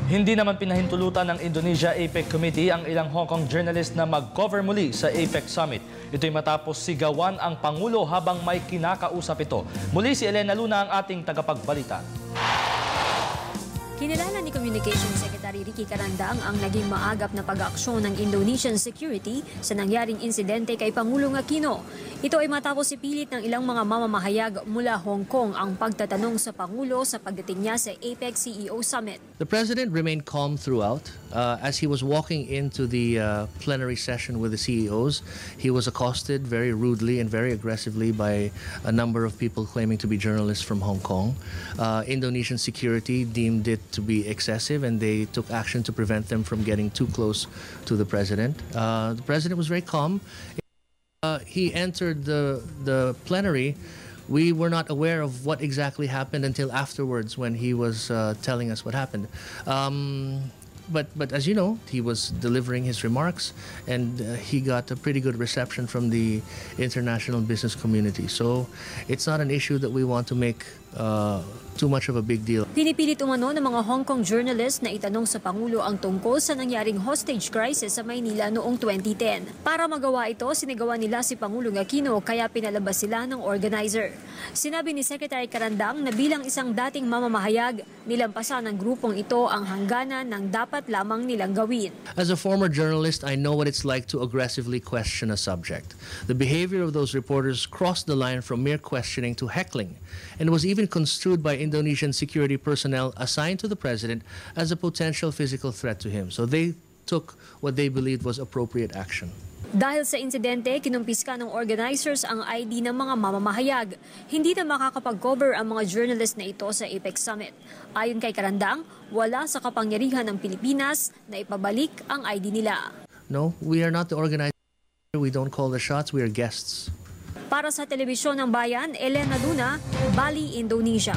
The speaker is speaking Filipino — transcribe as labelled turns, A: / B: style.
A: Hindi naman pinahintulutan ng Indonesia APEC Committee ang ilang Hong Kong journalist na mag-cover muli sa APEC Summit. Ito'y matapos sigawan ang Pangulo habang may kinakausap ito. Muli si Elena Luna ang ating tagapagbalita.
B: Kinilala ni Communications Secretary Ricky Carandang ang naging maagap na pag-aaksyon ng Indonesian security sa nangyaring insidente kay Pangulong Aquino. Ito ay matapos ipilit ng ilang mga mamamahayag mula Hong Kong ang pagtatanong sa Pangulo sa pagdating niya sa APEC CEO Summit.
C: The President remained calm throughout. As he was walking into the plenary session with the CEOs, he was accosted very rudely and very aggressively by a number of people claiming to be journalists from Hong Kong. Indonesian security deemed it to be excessive and they took action to prevent them from getting too close to the President. The President was very calm. He entered the plenary. We were not aware of what exactly happened until afterwards when he was telling us what happened. But as you know, he was delivering his remarks and he got a pretty good reception from the international business community. So it's not an issue that we want to make too much of a big deal.
B: Pinipilit umano ng mga Hong Kong journalists na itanong sa Pangulo ang tungkol sa nangyaring hostage crisis sa Maynila noong 2010. Para magawa ito, sinigawan nila si Pangulong Aquino kaya pinalabas sila ng organizer. Sinabi ni Secretary Carandang na bilang isang dating mamamahayag, nilampasan ng grupong ito ang hangganan ng dapat lamang nilang gawin.
C: As a former journalist, I know what it's like to aggressively question a subject. The behavior of those reporters crossed the line from mere questioning to heckling and was even construed by Indonesian security personnel assigned to the President as a potential physical threat to him. So they took what they believed was appropriate action.
B: Dahil sa insidente, kinumpiska ng organizers ang ID ng mga mamamahayag. Hindi na makakapag-cover ang mga journalist na ito sa APEC Summit. Ayon kay Carandang, wala sa kapangyarihan ng Pilipinas na ipabalik ang ID nila.
C: No, we are not the organizer. We don't call the shots. We are guests.
B: Para sa Telebisyon ng Bayan, Elena Luna, Bali, Indonesia.